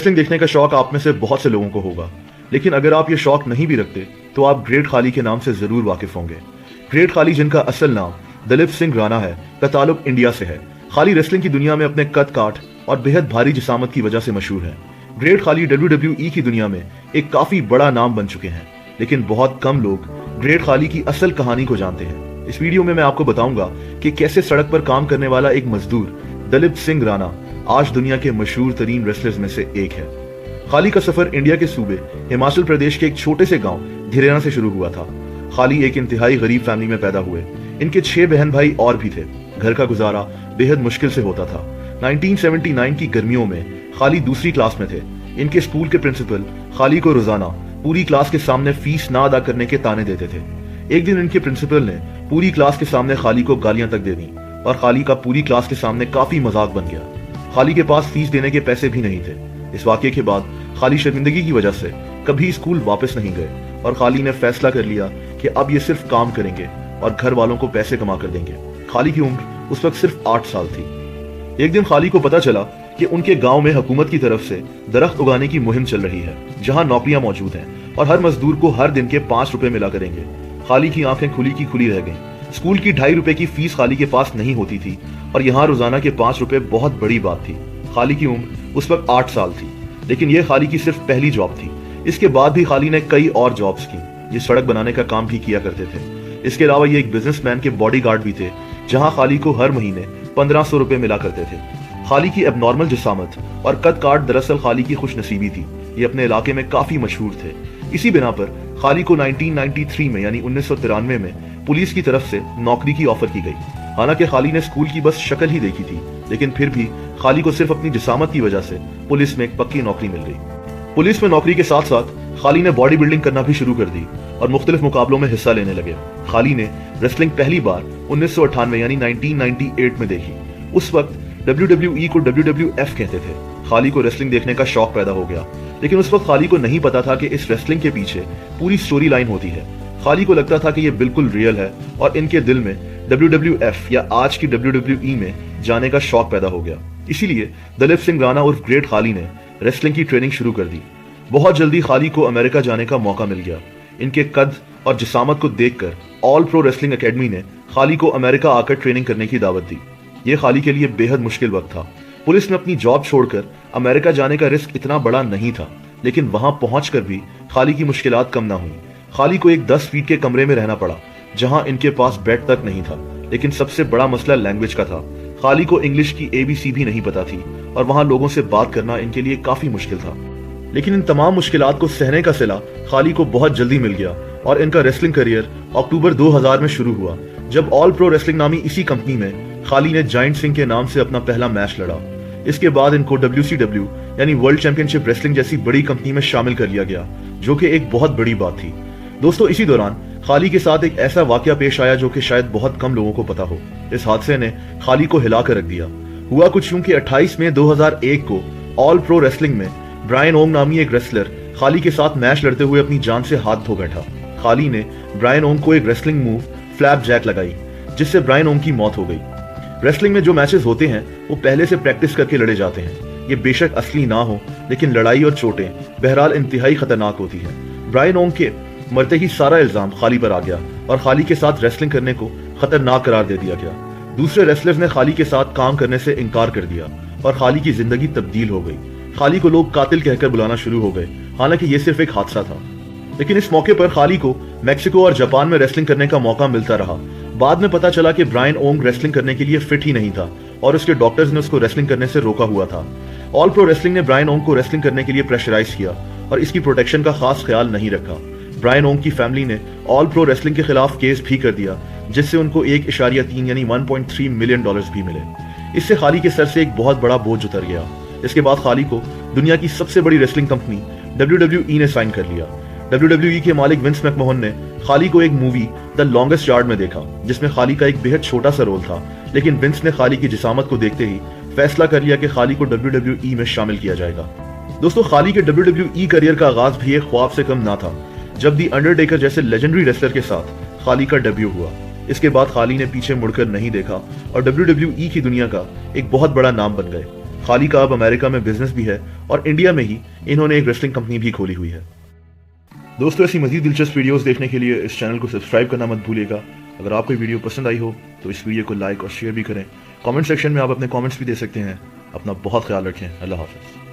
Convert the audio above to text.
Wrestling देखने का शौक आप में से बहुत से लोगों को होगा, लेकिन अगर आप ये शौक नहीं भी रखते तो आप ग्रेट खाली के नाम से जरूर वाकिफ होंगे। ग्रेट खाली, जिनका असल नाम दलीप सिंह राणा है, का ताल्लुक इंडिया से है। खाली रेसलिंग की दुनिया में अपने कद काठ और बेहद भारी जिसामत की वजह से मशहूर है। ग्रेट खाली WWE की दुनिया में एक काफी बड़ा नाम बन चुके हैं, लेकिन बहुत कम लोग ग्रेट खाली की असल कहानी को जानते हैं। इस वीडियो में मैं आपको बताऊंगा कि कैसे सड़क पर काम करने वाला एक मजदूर दलीप सिंह राणा आज दुनिया के मशहूर तरीन रेसलर्स में से एक है। खाली का सफर इंडिया के सूबे हिमाचल प्रदेश के एक छोटे से गांव धीरेना से शुरू हुआ था। खाली एक इंतहाई गरीब फैमिली में पैदा हुए। इनके 6 बहन भाई और भी थे। घर का गुजारा बेहद मुश्किल से होता था। 1979 की गर्मियों में खाली दूसरी क्लास में थे। इनके स्कूल के प्रिंसिपल खाली को रोजाना पूरी क्लास के सामने फीस ना अदा करने के ताने देते थे। एक दिन इनके प्रिंसिपल ने पूरी क्लास के सामने खाली को गालियां तक दे दी और खाली का पूरी क्लास के सामने काफी मजाक बन गया। खाली के पास फीस देने के पैसे भी नहीं थे। इस वाकये के बाद खाली शर्मिंदगी की वजह से कभी स्कूल वापस नहीं गए और खाली ने फैसला कर लिया कि अब ये सिर्फ काम करेंगे और घर वालों को पैसे कमा कर देंगे। खाली की उम्र उस वक्त सिर्फ 8 साल थी। एक दिन खाली को पता चला कि उनके गांव में हुकूमत की तरफ से दरख्त उगाने की मुहिम चल रही है, जहां नौकरियां मौजूद हैं और हर मजदूर को हर दिन के 5 रुपए मिला करेंगे। खाली की आंखें खुली की खुली रह गईं। स्कूल की 2.5 रुपए की फीस खाली के पास नहीं होती थी और यहाँ रोजाना के 5 रुपए बहुत बड़ी बात थी। खाली की उम्र उस वक्त 8 साल थी, लेकिन यह खाली की सिर्फ पहली जॉब थी। इसके बाद भी खाली ने कई और जॉब्स की। ये सड़क बनाने का काम भी किया करते थे। इसके अलावा ये एक बिजनेसमैन के बॉडीगार्ड भी थे, जहां खाली को हर महीने 1500 रुपए मिला करते थे। खाली की एबनॉर्मल जिसामत और कद काट दरअसल खाली की खुशनसीबी थी। ये अपने इलाके में काफी मशहूर थे। इसी बिना पर खाली को 1993 में यानी 1993 में पुलिस की तरफ से नौकरी की ऑफर की गई। हालांकि खाली ने स्कूल की बस शक्ल ही देखी थी, लेकिन फिर भी खाली को सिर्फ अपनी जिसामत की वजह से पुलिस में एक पक्की नौकरी मिल गई। पुलिस में नौकरी के साथ साथ खाली ने बॉडी बिल्डिंग करना भी शुरू कर दी और मुख्तलिफ मुकाबलों में हिस्सा लेने लगे। खाली ने रेसलिंग पहली बार 1998 यानी 1998 में देखी। उस वक्त WWE को WWF कहते थे। खाली को रेसलिंग देखने का शौक पैदा हो गया, लेकिन उस वक्त खाली को नहीं पता था कि इस रेसलिंग के पीछे पूरी स्टोरी लाइन होती है। खाली को लगता था कि ये बिल्कुल रियल है और इनके दिल में WWF या आज की WWE में जाने का शौक पैदा हो गया। इसीलिए दलीप सिंह राणा उर्फ ग्रेट खाली ने रेसलिंग की ट्रेनिंग शुरू कर दी। बहुत जल्दी खाली को अमेरिका जाने का मौका मिल गया। इनके कद और जिसामत को देखकर ऑल प्रो रेसलिंग एकेडमी ने खाली को अमेरिका आकर ट्रेनिंग करने की दावत दी। ये खाली के लिए बेहद मुश्किल वक्त था। पुलिस में अपनी जॉब छोड़कर अमेरिका जाने का रिस्क इतना बड़ा नहीं था, लेकिन वहां पहुंचकर भी खाली की मुश्किलात कम ना हुई। खाली को एक 10 फीट के कमरे में रहना पड़ा, जहां इनके पास बेड तक नहीं था। लेकिन सबसे बड़ा मसला लैंग्वेज का था। खाली को इंग्लिश की ABC भी नहीं पता थी और वहां लोगों से बात करना इनके लिए काफी मुश्किल था। लेकिन इन तमाम मुश्किलात को सहने का सिला खाली को बहुत जल्दी मिल गया और इनका रेसलिंग करियर अक्टूबर 2000 में शुरू हुआ, जब ऑल प्रो रेसलिंग नामी इसी कंपनी में खाली ने जायंट सिंह के नाम से अपना पहला मैच लड़ा। इसके बाद इनको WCW यानी वर्ल्ड चैंपियनशिप रेसलिंग जैसी बड़ी कंपनी में शामिल कर लिया गया, जो कि एक बहुत बड़ी बात थी। दोस्तों, इसी दौरान खाली के साथ एक ऐसा वाकया पेश आया जो कि शायद बहुत कम लोगों को पता हो। इस हादसे ने खाली को हिला कर रख दिया। हुआ कुछ यूं कि 28 मई 2001 को ऑल प्रो रेसलिंग में ब्रायन ओंग नामी एक रेसलर खाली के साथ मैच लड़ते हुए अपनी जान से हाथ धो बैठा। खाली ने ब्रायन ओंग को एक रेसलिंग मूव फ्लैप जैक लगाई, जिससे ब्रायन ओंग की मौत हो गई। रेसलिंग में जो मैचेस होते हैं वो पहले से प्रैक्टिस करके लड़े जाते हैं। ये बेशक असली ना हो, लेकिन लड़ाई और चोटें बहरहाल इंतहाई खतरनाक होती है। ब्रायन ओंग के मरते ही सारा इल्जाम खाली पर आ गया और खाली के साथ रेसलिंग करने को खतरनाक करार दे दिया गया। दूसरे रेसलर्स ने खाली के साथ काम करने से इनकार कर दिया और खाली की जिंदगी तब्दील हो गई। खाली को लोग कातिल कहकर बुलाना शुरू हो गए, हालांकि ये सिर्फ एक हादसा था। लेकिन इस मौके पर खाली को मैक्सिको और जापान में रेसलिंग करने का मौका मिलता रहा। बाद में पता चला कि ब्रायन ओंग रेसलिंग करने के लिए फिट ही नहीं था और उसके डॉक्टर्स ने उसको रेसलिंग करने से रोका हुआ था। ऑल प्रो रेसलिंग ने ब्रायन ओंग को रेसलिंग करने के लिए प्रेशराइज किया और इसकी प्रोटेक्शन का खास ख्याल नहीं रखा। ब्रायन ओंग की फैमिली ने ऑल प्रो रेसलिंग के खिलाफ केस भी कर दिया, जिससे उनको 1.3 यानी $1.3 मिलियन भी मिले। इससे खाली के सर से एक बहुत बड़ा बोझ उतर गया। इसके बाद खाली को दुनिया की सबसे बड़ी रेसलिंग कंपनी WWE ने साइन कर लिया। WWE के मालिक विंस मैकमोहन ने खाली को एक मूवी द लॉन्गेस्ट यार्ड में देखा, जिसमें खाली का एक बेहद छोटा सा रोल था, लेकिन विंस ने खाली की जिसामत को देखते ही फैसला कर लिया कि खाली को WWE में शामिल किया जाएगा। दोस्तों, खाली के WWE करियर का आगाज भी एक ख्वाब से कम ना था, जब दी अंडरटेकर जैसे लेजेंडरी रेसलर के साथ खाली का डेब्यू हुआ। इसके बाद खाली ने पीछे मुड़कर नहीं देखा और WWE की दुनिया का एक बहुत बड़ा नाम बन गए। खाली का अब अमेरिका में बिजनेस भी है और इंडिया में ही इन्होंने एक रेसलिंग कंपनी भी खोली हुई है। दोस्तों, ऐसी मजीद दिलचस्प वीडियोस देखने के लिए इस चैनल को सब्सक्राइब करना मत भूलिएगा। अगर आपको वीडियो पसंद आई हो तो इस वीडियो को लाइक और शेयर भी करें। कमेंट सेक्शन में आप अपने कमेंट्स भी दे सकते हैं। अपना बहुत ख्याल रखें। अल्लाह हाफ़िज़।